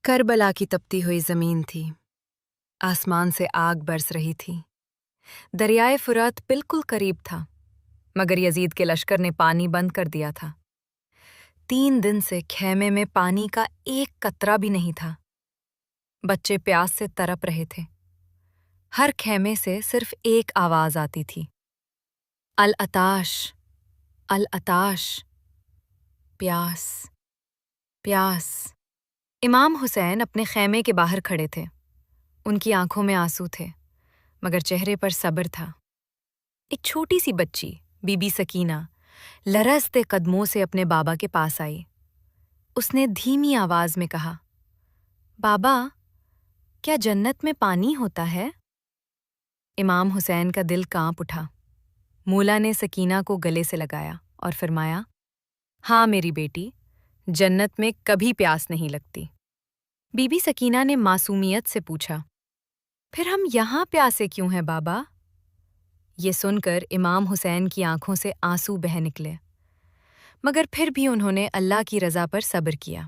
کربلا کی تپتی ہوئی زمین تھی۔ آسمان سے آگ برس رہی تھی۔ دریائے فرات بالکل قریب تھا، مگر یزید کے لشکر نے پانی بند کر دیا تھا۔ 3 دن سے خیمے میں پانی کا ایک قطرہ بھی نہیں تھا۔ بچے پیاس سے تڑپ رہے تھے۔ ہر خیمے سے صرف ایک آواز آتی تھی، العطاش، العطاش، پیاس، پیاس۔ امام حسین اپنے خیمے کے باہر کھڑے تھے۔ ان کی آنکھوں میں آنسو تھے، مگر چہرے پر صبر تھا۔ ایک چھوٹی سی بچی، بی بی سکینہ، لرزتے قدموں سے اپنے بابا کے پاس آئی۔ اس نے دھیمی آواز میں کہا، بابا، کیا جنت میں پانی ہوتا ہے؟ امام حسین کا دل کانپ اٹھا۔ مولا نے سکینہ کو گلے سے لگایا اور فرمایا، ہاں میری بیٹی، جنت میں کبھی پیاس نہیں لگتی۔ بی بی سکینہ نے معصومیت سے پوچھا، پھر ہم یہاں پیاسے کیوں ہیں بابا؟ یہ سن کر امام حسین کی آنکھوں سے آنسو بہہ نکلے، مگر پھر بھی انہوں نے اللہ کی رضا پر صبر کیا۔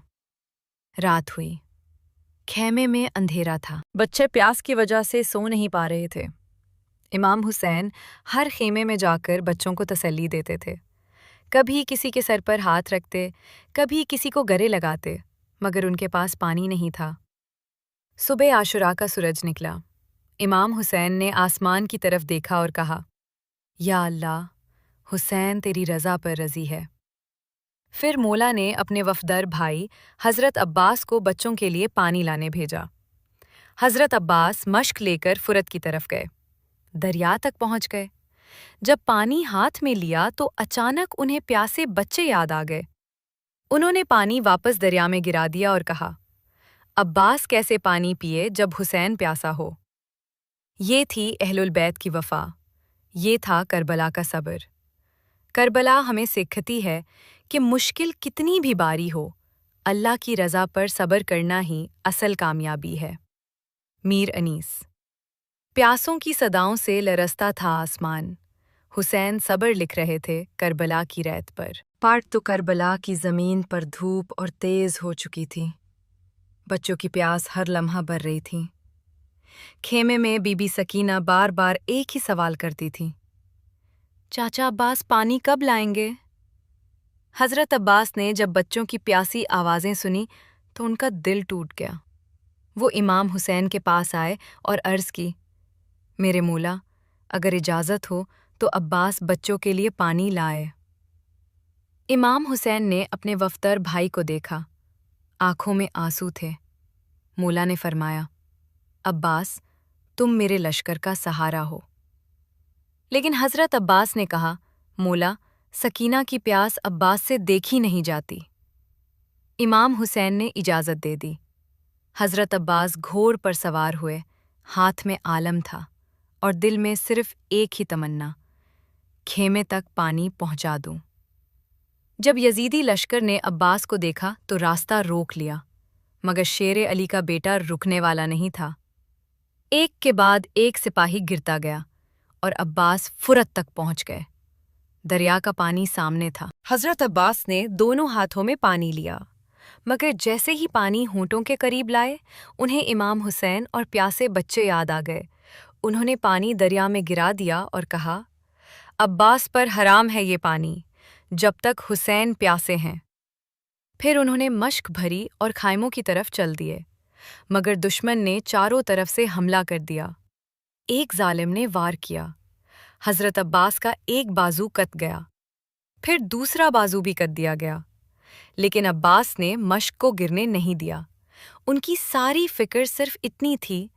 رات ہوئی، خیمے میں اندھیرا تھا۔ بچے پیاس کی وجہ سے سو نہیں پا رہے تھے۔ امام حسین ہر خیمے میں جا کر بچوں کو تسلی دیتے تھے۔ کبھی کسی کے سر پر ہاتھ رکھتے، کبھی کسی کو گلے لگاتے، مگر ان کے پاس پانی نہیں تھا۔ صبح عاشوراء کا سورج نکلا۔ امام حسین نے آسمان کی طرف دیکھا اور کہا، یا اللہ، حسین تیری رضا پر راضی ہے۔ پھر مولا نے اپنے وفدار بھائی حضرت عباس کو بچوں کے لیے پانی لانے بھیجا۔ حضرت عباس مشک لے کر فرات کی طرف گئے۔ دریا تک پہنچ گئے۔ جب پانی ہاتھ میں لیا تو اچانک انہیں پیاسے بچے یاد آ گئے۔ انہوں نے پانی واپس دریا میں گرا دیا اور کہا، عباس کیسے پانی پیے جب حسین پیاسا ہو؟ یہ تھی اہل البیت کی وفا، یہ تھا کربلا کا صبر۔ کربلا ہمیں سکھتی ہے کہ مشکل کتنی بھی باری ہو، اللہ کی رضا پر صبر کرنا ہی اصل کامیابی ہے۔ میر انیس۔ پیاسوں کی صداؤں سے لرزتا تھا آسمان۔ حسین صبر لکھ رہے تھے کربلا کی ریت پر۔ پارٹ تو کربلا کی زمین پر دھوپ اور تیز ہو چکی تھی۔ بچوں کی پیاس ہر لمحہ بڑھ رہی تھی۔ خیمے میں بی بی سکینہ بار بار ایک ہی سوال کرتی تھی، چاچا عباس پانی کب لائیں گے؟ حضرت عباس نے جب بچوں کی پیاسی آوازیں سنی تو ان کا دل ٹوٹ گیا۔ وہ امام حسین کے پاس آئے اور عرض کی، میرے مولا، اگر اجازت ہو تو عباس بچوں کے لیے پانی لائے۔ امام حسین نے اپنے وفدار بھائی کو دیکھا، آنکھوں میں آنسو تھے۔ مولا نے فرمایا، عباس، تم میرے لشکر کا سہارا ہو۔ لیکن حضرت عباس نے کہا، مولا، سکینہ کی پیاس عباس سے دیکھی نہیں جاتی۔ امام حسین نے اجازت دے دی۔ حضرت عباس گھوڑ پر سوار ہوئے، ہاتھ میں عالم تھا اور دل میں صرف ایک ہی تمنا، خیمے تک پانی پہنچا دوں۔ جب یزیدی لشکر نے عباس کو دیکھا تو راستہ روک لیا، مگر شیر علی کا بیٹا رکنے والا نہیں تھا۔ ایک کے بعد ایک سپاہی گرتا گیا اور عباس فرات تک پہنچ گئے۔ دریا کا پانی سامنے تھا۔ حضرت عباس نے دونوں ہاتھوں میں پانی لیا، مگر جیسے ہی پانی ہونٹوں کے قریب لائے، انہیں امام حسین اور پیاسے بچے یاد آ گئے۔ انہوں نے پانی دریا میں گرا دیا اور کہا، عباس پر حرام ہے یہ پانی، جب تک حسین پیاسے ہیں۔ پھر انہوں نے مشک بھری اور خیموں کی طرف چل دیے، مگر دشمن نے چاروں طرف سے حملہ کر دیا۔ ایک ظالم نے وار کیا، حضرت عباس کا ایک بازو کٹ گیا، پھر دوسرا بازو بھی کٹ دیا گیا، لیکن عباس نے مشک کو گرنے نہیں دیا۔ ان کی ساری فکر صرف اتنی تھی،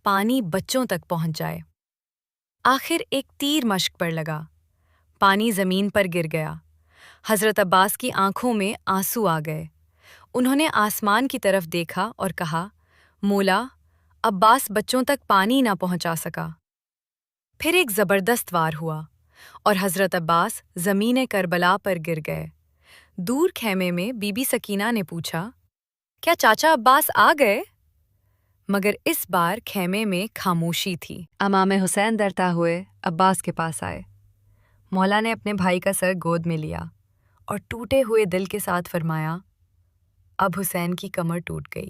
پانی بچوں تک پہنچ جائے۔ آخر ایک تیر مشک پر لگا، پانی زمین پر گر گیا۔ حضرت عباس کی آنکھوں میں آنسو آ گئے۔ انہوں نے آسمان کی طرف دیکھا اور کہا، مولا، عباس بچوں تک پانی نہ پہنچا سکا۔ پھر ایک زبردست وار ہوا اور حضرت عباس زمین کربلا پر گر گئے۔ دور خیمے میں بی بی سکینہ نے پوچھا، کیا چاچا عباس آ گئے؟ مگر اس بار خیمے میں خاموشی تھی۔ امام حسین ڈرتا ہوئے عباس کے پاس آئے۔ مولا نے اپنے بھائی کا سر گود میں لیا اور ٹوٹے ہوئے دل کے ساتھ فرمایا، اب حسین کی کمر ٹوٹ گئی۔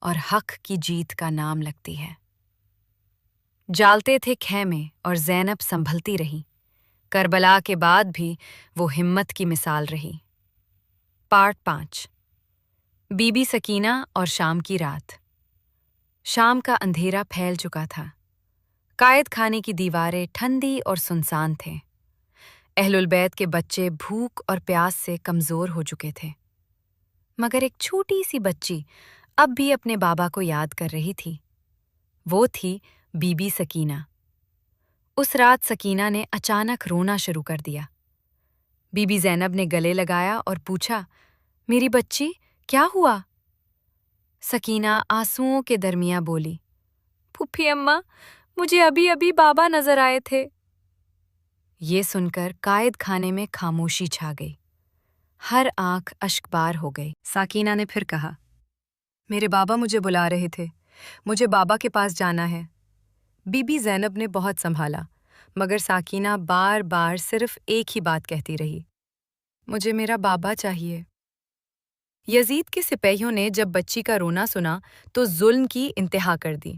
اور حق کی جیت کا نام لگتی ہے۔ جالتے تھے خیمے اور زینب سنبھلتی رہی۔ کربلا کے بعد بھی وہ ہمت کی مثال رہی۔ پارٹ 5۔ بی بی سکینہ اور شام کی رات۔ شام کا اندھیرا پھیل چکا تھا۔ قائد خانے کی دیواریں ٹھنڈی اور سنسان تھیں۔ اہل البیت کے بچے بھوک اور پیاس سے کمزور ہو چکے تھے، مگر ایک چھوٹی سی بچی اب بھی اپنے بابا کو یاد کر رہی تھی۔ وہ تھی بی بی سکینہ۔ اس رات سکینہ نے اچانک رونا شروع کر دیا۔ بی بی زینب نے گلے لگایا اور پوچھا، میری بچی کیا ہوا؟ سکینہ آنسوؤں کے درمیاں بولی، پھپھی اماں، مجھے ابھی ابھی بابا نظر آئے تھے۔ یہ سن کر قائد خانے میں خاموشی چھا گئی۔ ہر آنکھ اشکبار ہو گئی۔ سکینہ نے پھر کہا، میرے بابا مجھے بلا رہے تھے، مجھے بابا کے پاس جانا ہے۔ بی بی زینب نے بہت سنبھالا، مگر سکینہ بار بار صرف ایک ہی بات کہتی رہی، مجھے میرا بابا چاہیے۔ یزید کے سپاہیوں نے جب بچی کا رونا سنا تو ظلم کی انتہا کر دی۔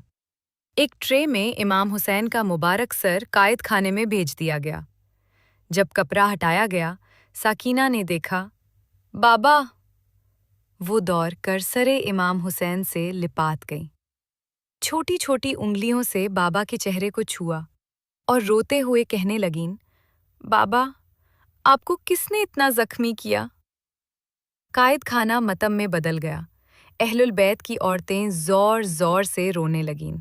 ایک ٹرے میں امام حسین کا مبارک سر قائد خانے میں بھیج دیا گیا۔ جب کپڑا ہٹایا گیا، سکینہ نے دیکھا، بابا! وہ دوڑ کر سر امام حسین سے لپات گئی، چھوٹی چھوٹی انگلیوں سے بابا کے چہرے کو چھوا اور روتے ہوئے کہنے لگیں، بابا، آپ کو کس نے اتنا زخمی کیا؟ قائد خانہ متم میں بدل گیا۔ اہل البیت کی عورتیں زور زور سے رونے لگیں۔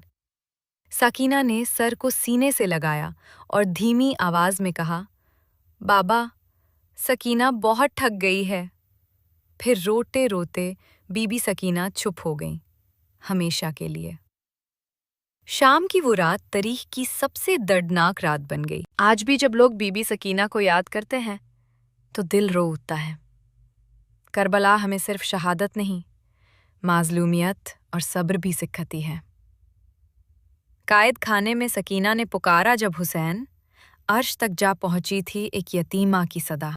سکینہ نے سر کو سینے سے لگایا اور دھیمی آواز میں کہا، بابا، سکینہ بہت تھک گئی ہے۔ پھر روتے روتے بی بی سکینہ چھپ ہو گئیں، ہمیشہ کے لیے۔ شام کی وہ رات تاریخ کی سب سے دردناک رات بن گئی۔ آج بھی جب لوگ بی بی سکینہ کو یاد کرتے ہیں تو دل رو اٹھتا ہے۔ کربلا ہمیں صرف شہادت نہیں، معصومیت اور صبر بھی سکھاتی ہے۔ قائد خانے میں سکینہ نے پکارا جب حسین، عرش تک جا پہنچی تھی ایک یتیمہ کی صدا۔